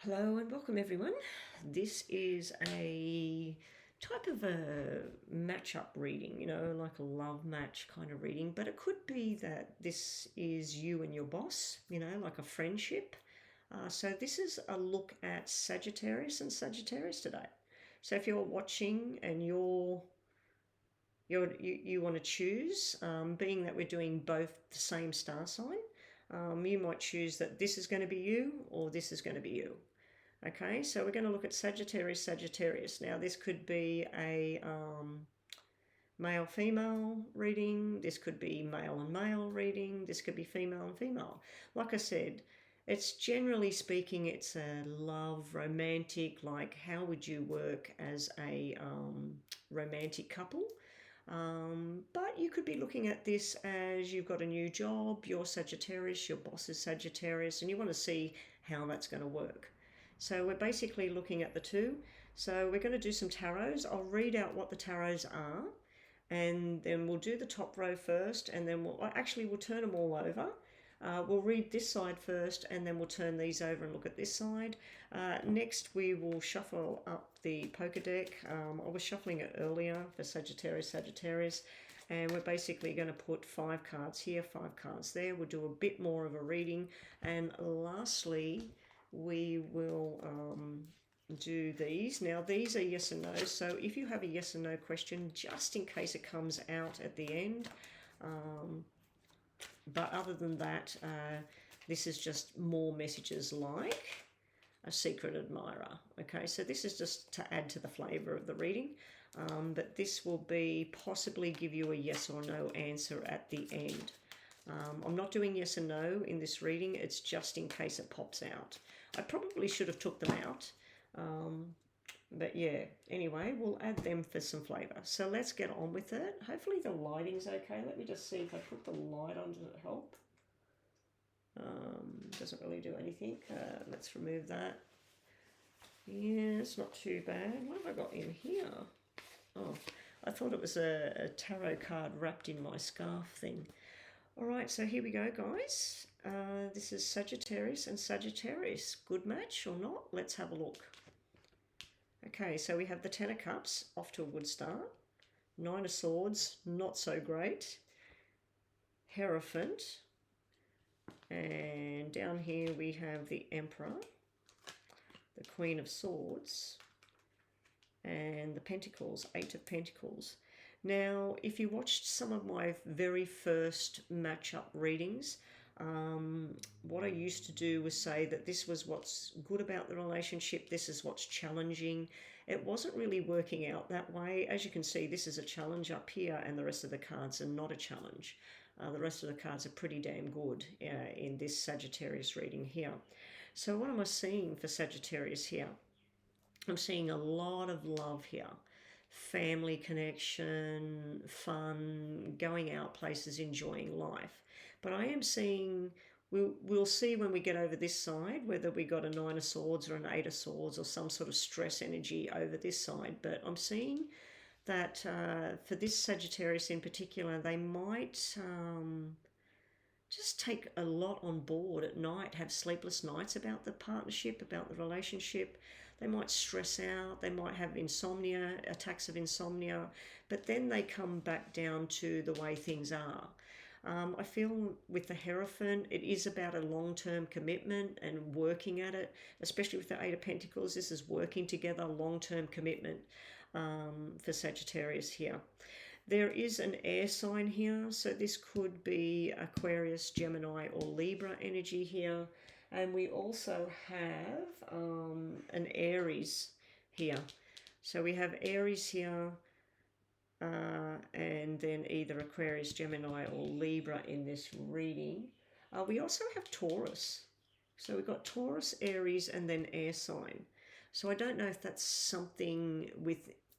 Hello and welcome everyone. This is a type of a match-up reading, like a love match kind of reading, but it could be that this is you and your boss, like a friendship. So this is a look at Sagittarius and Sagittarius today. So if you're watching and you want to choose, being that we're doing both the same star sign, you might choose that this is going to be you or this is going to be you. Okay, so we're going to look at Sagittarius, Sagittarius. Now, this could be a male-female reading. This could be male and male reading. This could be female and female. Like I said, it's generally speaking, it's a love, romantic, like how would you work as a romantic couple? But you could be looking at this as you've got a new job, you're Sagittarius, your boss is Sagittarius, and you want to see how that's going to work. So we're basically looking at the two. So we're going to do some tarots. I'll read out what the tarots are, and then we'll do the top row first, and then we'll turn them all over. We'll read this side first, and then we'll turn these over and look at this side. Next, we will shuffle up the poker deck. I was shuffling it earlier for Sagittarius, Sagittarius, and we're basically going to put 5 cards here, 5 cards there. We'll do a bit more of a reading, and lastly, we will do these. Now, these are yes and no, so if you have a yes and no question, just in case it comes out at the end. But other than that, this is just more messages like a secret admirer. Okay, so this is just to add to the flavor of the reading. But this will be possibly give you a yes or no answer at the end. I'm not doing yes and no in this reading. It's just in case it pops out. I probably should have took them out. But yeah, anyway, we'll add them for some flavor. So let's get on with it. Hopefully the lighting's okay. Let me just see if I put the light on. Does it help? Doesn't really do anything. Let's remove that. Yeah, it's not too bad. What have I got in here? Oh, I thought it was a tarot card wrapped in my scarf thing. All right, so here we go, guys. This is Sagittarius and Sagittarius. Good match or not? Let's have a look. Okay, so we have the Ten of Cups, off to a good start. Nine of Swords, not so great. Hierophant. And down here we have the Emperor, the Queen of Swords, and the Pentacles, Eight of Pentacles. Now, if you watched some of my very first match-up readings, what I used to do was say that this was what's good about the relationship, this is what's challenging. It wasn't really working out that way. As you can see, this is a challenge up here, and the rest of the cards are not a challenge. The rest of the cards are pretty damn good in this Sagittarius reading here. So what am I seeing for Sagittarius here? I'm seeing a lot of love here. Family connection, fun, going out places, enjoying life. But I am seeing, we'll see when we get over this side, whether we got a Nine of Swords or an Eight of Swords or some sort of stress energy over this side. But I'm seeing that for this Sagittarius in particular, they might just take a lot on board at night, have sleepless nights about the partnership, about the relationship. They might stress out, they might have insomnia, attacks of insomnia, but then they come back down to the way things are. I feel with the Hierophant, it is about a long-term commitment and working at it, especially with the Eight of Pentacles. This is working together, long-term commitment for Sagittarius here. There is an air sign here, so this could be Aquarius, Gemini, or Libra energy here. And we also have an Aries here. So we have Aries here, and then either Aquarius, Gemini, or Libra in this reading. We also have Taurus. So we've got Taurus, Aries, and then air sign. So I don't know if that's something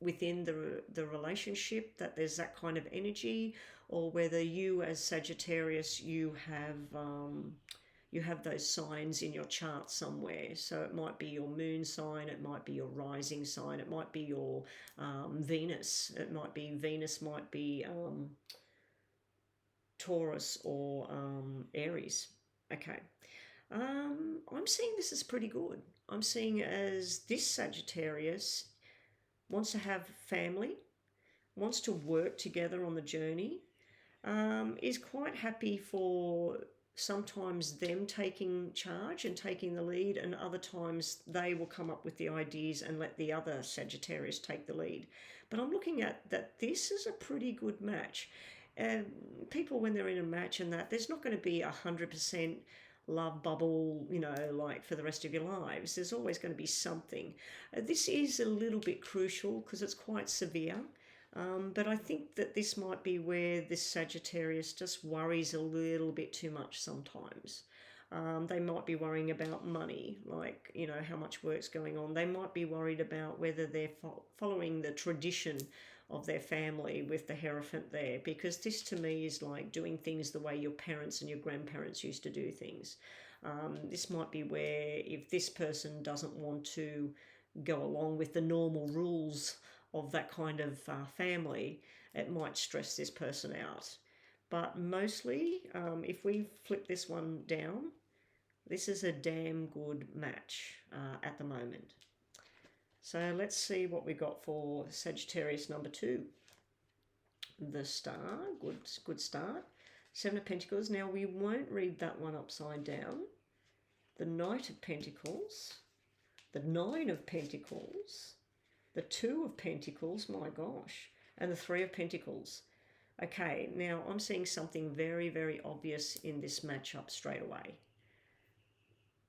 within the relationship, that there's that kind of energy, or whether you as Sagittarius, you have those signs in your chart somewhere. So it might be your moon sign, it might be your rising sign, it might be your Venus. It might be Venus, might be Taurus or Aries. Okay. I'm I'm seeing this as pretty good. I'm seeing it as this Sagittarius wants to have family, wants to work together on the journey, is quite happy for sometimes them taking charge and taking the lead, and other times they will come up with the ideas and let the other Sagittarius take the lead. But I'm looking at that this is a pretty good match. And people, when they're in a match and that, there's not going to be 100% love bubble, like for the rest of your lives. There's always going to be something. This is a little bit crucial because it's quite severe. But I think that this might be where this Sagittarius just worries a little bit too much sometimes. They might be worrying about money, like, how much work's going on. They might be worried about whether they're following the tradition of their family with the Hierophant there, because this to me is like doing things the way your parents and your grandparents used to do things. This might be where if this person doesn't want to go along with the normal rules of that kind of family, it might stress this person out. But mostly, if we flip this one down, this is a damn good match at the moment. So let's see what we got for Sagittarius number 2. The Star, good start. 7 of Pentacles. Now we won't read that one upside down. The Knight of Pentacles, the 9 of Pentacles, the 2 of Pentacles, my gosh, and the 3 of Pentacles. Okay, now I'm seeing something very, very obvious in this matchup straight away.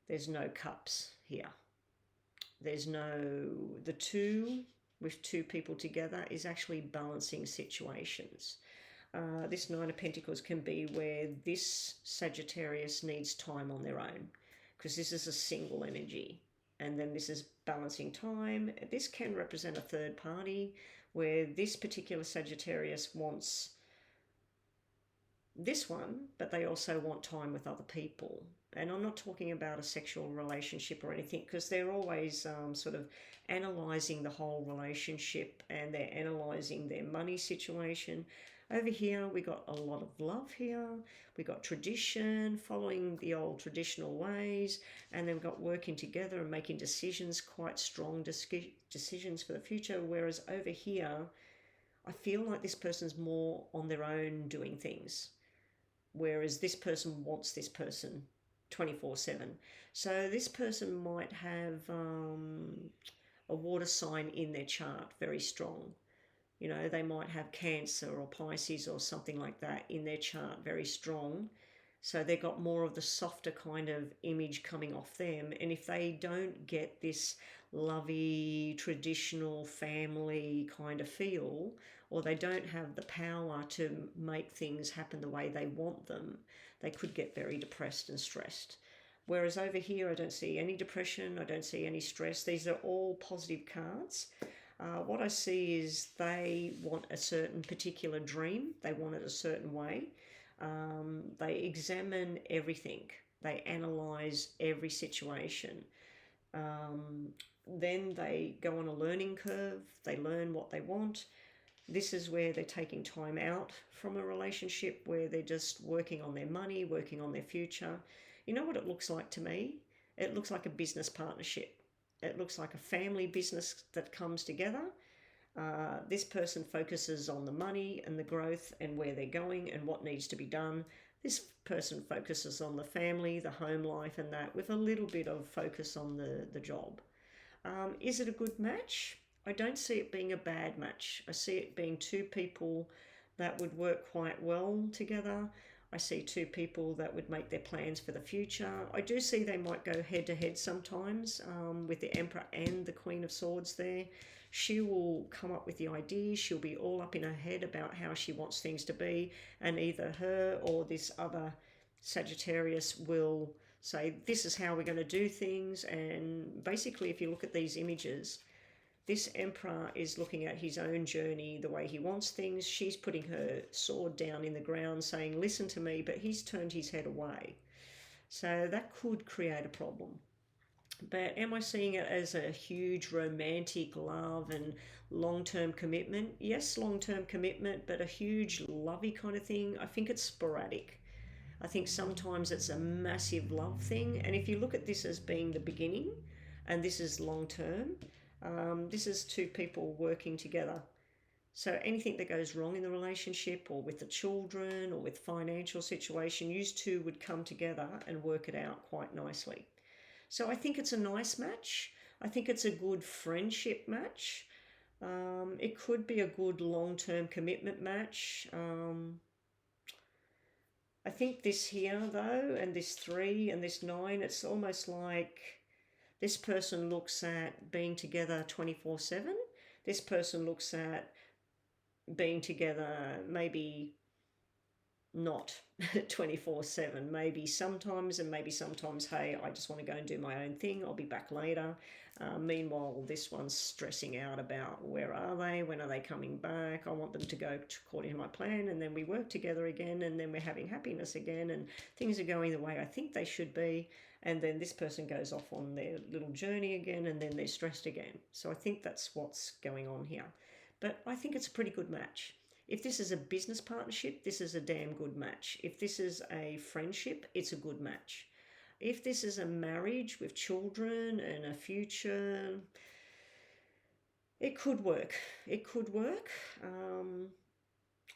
There's no cups here. There's no... The 2 with 2 people together is actually balancing situations. This 9 of Pentacles can be where this Sagittarius needs time on their own, because this is a single energy. And then this is balancing time. This can represent a third party where this particular Sagittarius wants this one, but they also want time with other people. And I'm not talking about a sexual relationship or anything, because they're always sort of analysing the whole relationship, and they're analysing their money situation. Over here, we got a lot of love here. We got tradition, following the old traditional ways, and then we've got working together and making decisions, quite strong decisions for the future. Whereas over here, I feel like this person's more on their own doing things, whereas this person wants this person 24/7. So this person might have a water sign in their chart, very strong. They might have Cancer or Pisces or something like that in their chart, very strong. So they've got more of the softer kind of image coming off them. And if they don't get this lovey, traditional family kind of feel, or they don't have the power to make things happen the way they want them, they could get very depressed and stressed. Whereas over here, I don't see any depression, I don't see any stress. These are all positive cards. What I see is they want a certain particular dream. They want it a certain way. They examine everything. They analyse every situation. Then they go on a learning curve. They learn what they want. This is where they're taking time out from a relationship, where they're just working on their money, working on their future. You know what it looks like to me? It looks like a business partnership. It looks like a family business that comes together. This person focuses on the money and the growth and where they're going and what needs to be done. This person focuses on the family, the home life and that, with a little bit of focus on the job. Is it a good match? I don't see it being a bad match. I see it being 2 people that would work quite well together. I see 2 people that would make their plans for the future. I do see they might go head to head sometimes with the Emperor and the Queen of Swords there. She will come up with the ideas. She'll be all up in her head about how she wants things to be. And either her or this other Sagittarius will say, this is how we're going to do things. And basically, if you look at these images, this Emperor is looking at his own journey, the way he wants things. She's putting her sword down in the ground saying, listen to me, but he's turned his head away. So that could create a problem. But am I seeing it as a huge romantic love and long-term commitment? Yes, long-term commitment, but a huge lovey kind of thing. I think it's sporadic. I think sometimes it's a massive love thing. And if you look at this as being the beginning and this is long term, this is two people working together. So anything that goes wrong in the relationship or with the children or with financial situation, you two would come together and work it out quite nicely. So I think it's a nice match. I think it's a good friendship match. It could be a good long-term commitment match. I think this here though, and this 3 and this 9, it's almost like this person looks at being together 24/7. This person looks at being together maybe not 24/7, maybe sometimes, and maybe sometimes, hey, I just want to go and do my own thing, I'll be back later. Meanwhile, this one's stressing out about where are they, when are they coming back, I want them to go according to my plan, and then we work together again, and then we're having happiness again, and things are going the way I think they should be, and then this person goes off on their little journey again, and then they're stressed again. So I think that's what's going on here. But I think it's a pretty good match. If this is a business partnership, this is a damn good match. If this is a friendship, it's a good match. If this is a marriage with children and a future, it could work. It could work.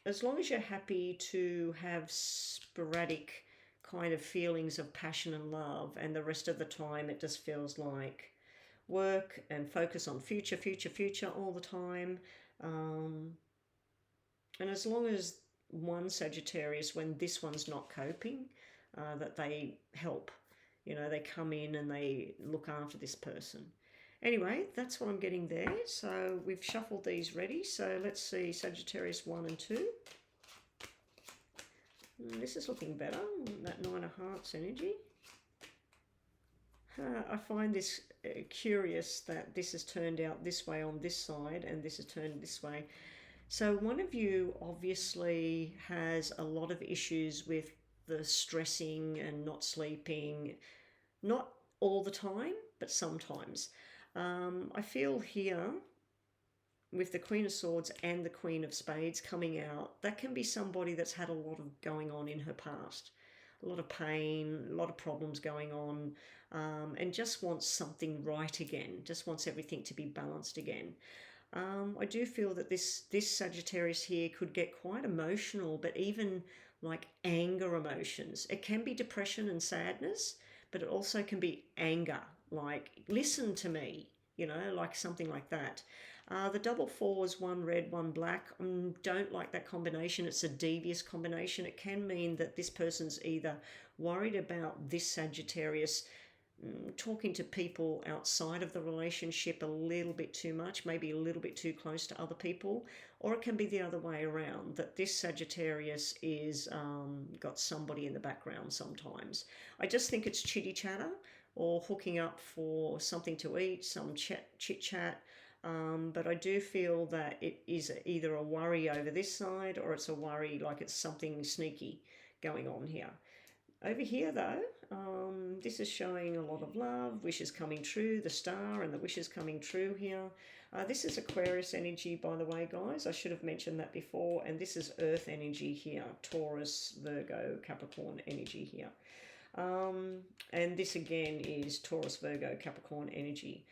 As long as you're happy to have sporadic kind of feelings of passion and love, and the rest of the time it just feels like work and focus on future, future, future all the time. And as long as one Sagittarius, when this one's not coping, that they help. You know, they come in and they look after this person. Anyway, that's what I'm getting there. So we've shuffled these ready. So let's see Sagittarius 1 and 2. This is looking better, that 9 of Hearts energy. I find this curious that this has turned out this way on this side and this has turned this way. So one of you obviously has a lot of issues with the stressing and not sleeping, not all the time, but sometimes. I feel here with the Queen of Swords and the Queen of Spades coming out, that can be somebody that's had a lot of going on in her past. A lot of pain, a lot of problems going on, and just wants something right again, just wants everything to be balanced again. I do feel that this Sagittarius here could get quite emotional, but even like anger emotions. It can be depression and sadness, but it also can be anger, like listen to me, you know, like something like that. The double 4s, 1 red, 1 black. Don't like that combination. It's a devious combination. It can mean that this person's either worried about this Sagittarius talking to people outside of the relationship a little bit too much, maybe a little bit too close to other people, or it can be the other way around, that this Sagittarius is got somebody in the background sometimes. I just think it's chitty chatter or hooking up for something to eat, some chit chat. But I do feel that it is either a worry over this side or it's a worry like it's something sneaky going on here. Over here though, this is showing a lot of love, wishes coming true, the star and the wishes coming true here. This is Aquarius energy, by the way, guys. I should have mentioned that before. And this is Earth energy here, Taurus, Virgo, Capricorn energy here. And this again is Taurus, Virgo, Capricorn energy.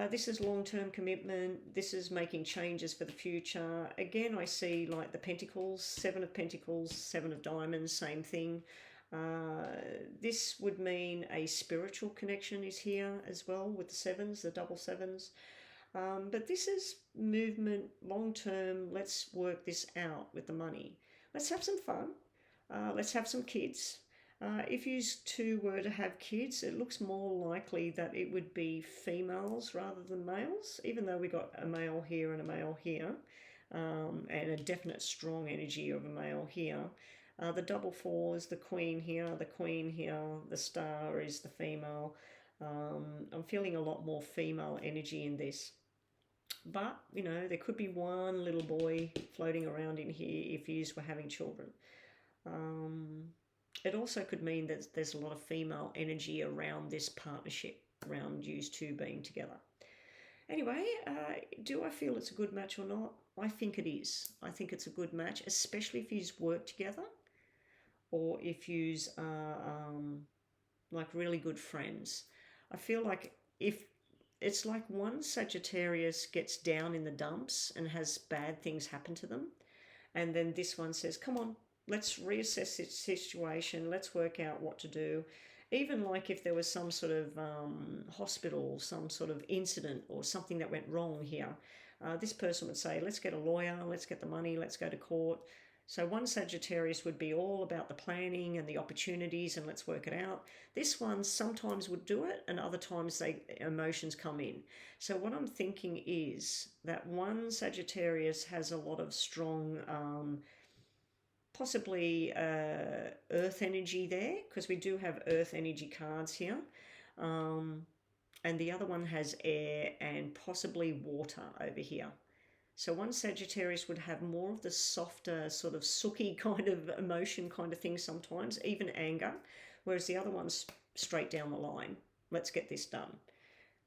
This is long-term commitment. This is making changes for the future. Again, I see like the Pentacles, 7 of Pentacles, 7 of Diamonds, same thing. This would mean a spiritual connection is here as well with the 7s, the double 7s. But this is movement, long-term. Let's work this out with the money. Let's have some fun. Let's have some kids. If you two were to have kids, it looks more likely that it would be females rather than males, even though we got a male here and a male here, and a definite strong energy of a male here. The double 4s, the queen here, the star is the female. I'm feeling a lot more female energy in this. But, you know, there could be one little boy floating around in here if you were having children. It also could mean that there's a lot of female energy around this partnership, around you two being together. Anyway, do I feel it's a good match or not? I think it is. I think it's a good match, especially if you work together. or if yous are like really good friends. I feel like if it's like one Sagittarius gets down in the dumps and has bad things happen to them, and then this one says, come on, let's reassess this situation, let's work out what to do. Even like if there was some sort of hospital, some sort of incident or something that went wrong here, this person would say, let's get a lawyer, let's get the money, let's go to court. So one Sagittarius would be all about the planning and the opportunities and let's work it out. This one sometimes would do it and other times emotions come in. So what I'm thinking is that one Sagittarius has a lot of strong, possibly earth energy there, because we do have earth energy cards here. And the other one has air and possibly water over here. So one Sagittarius would have more of the softer, sort of sooky kind of emotion kind of thing sometimes, even anger, whereas the other one's straight down the line. Let's get this done.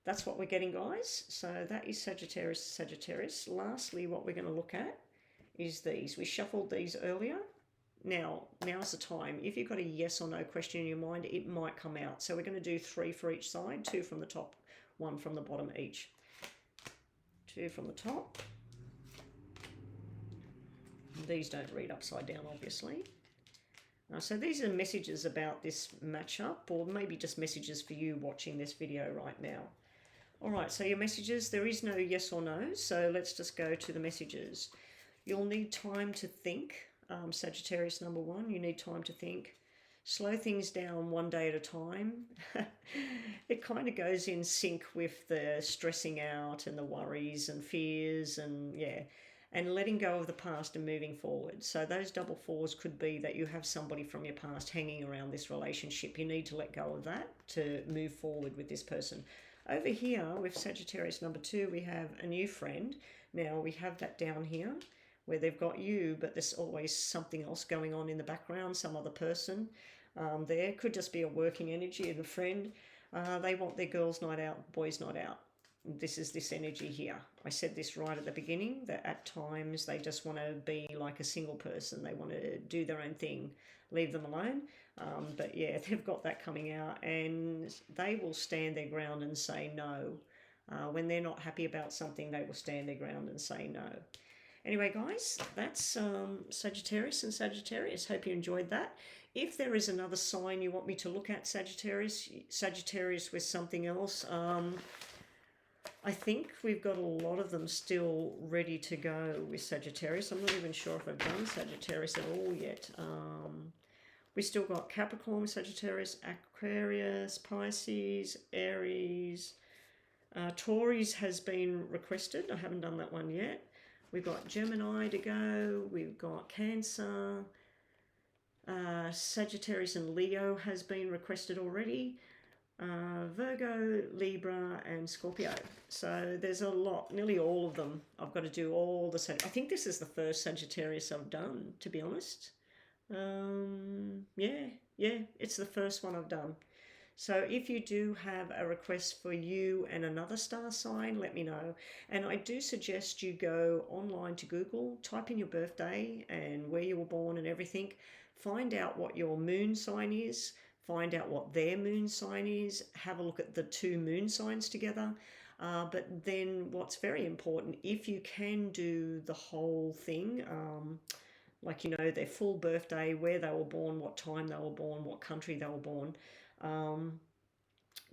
That's what we're getting, guys. So that is Sagittarius, Sagittarius. Lastly, what we're going to look at is these. We shuffled these earlier. Now's the time. If you've got a yes or no question in your mind, it might come out. So we're going to do 3 for each side, 2 from the top, 1 from the bottom each. 2 from the top. These don't read upside down, obviously. So these are messages about this matchup, or maybe just messages for you watching this video right now. All right, so your messages, there is no yes or no, so let's just go to the messages. You'll need time to think. Sagittarius number 1, you need time to think. Slow things down one day at a time. It kind of goes in sync with the stressing out and the worries and fears and and letting go of the past and moving forward. So those double 4s could be that you have somebody from your past hanging around this relationship. You need to let go of that to move forward with this person. Over here with Sagittarius number 2, we have a new friend. Now we have that down here where they've got you, but there's always something else going on in the background, some other person. There could just be a working energy of a friend. They want their girls' night out, boys' night out. This is this energy here. I said this right at the beginning, that at times they just want to be like a single person. They want to do their own thing, leave them alone. But yeah, they've got that coming out and they will stand their ground and say no. When they're not happy about something, they will stand their ground and say no. Anyway, guys, that's Sagittarius and Sagittarius. Hope you enjoyed that. If there is another sign you want me to look at, Sagittarius with something else, I think we've got a lot of them still ready to go with Sagittarius. I'm not even sure if I've done Sagittarius at all yet. We still got Capricorn, Sagittarius, Aquarius, Pisces, Aries. Taurus has been requested. I haven't done that one yet. We've got Gemini to go. We've got Cancer. Sagittarius and Leo has been requested already. Virgo, Libra and Scorpio. So there's a lot, nearly all of them. I've got to do all the I think this is the first Sagittarius I've done, to be honest. Yeah, it's the first one I've done. So if you do have a request for you and another star sign, let me know. And I do suggest you go online to Google, type in your birthday and where you were born and everything. Find out what your moon sign is. Find out what their moon sign is. Have a look at the 2 moon signs together. But then what's very important, if you can do the whole thing, like, their full birthday, where they were born, what time they were born, what country they were born,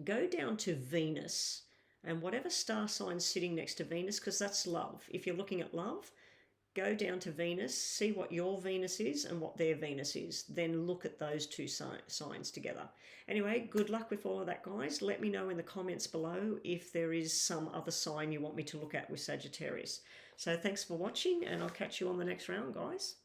go down to Venus and whatever star sign's sitting next to Venus, because that's love. If you're looking at love, go down to Venus, see what your Venus is and what their Venus is. Then look at those 2 signs together. Anyway, good luck with all of that, guys. Let me know in the comments below if there is some other sign you want me to look at with Sagittarius. So thanks for watching and I'll catch you on the next round, guys.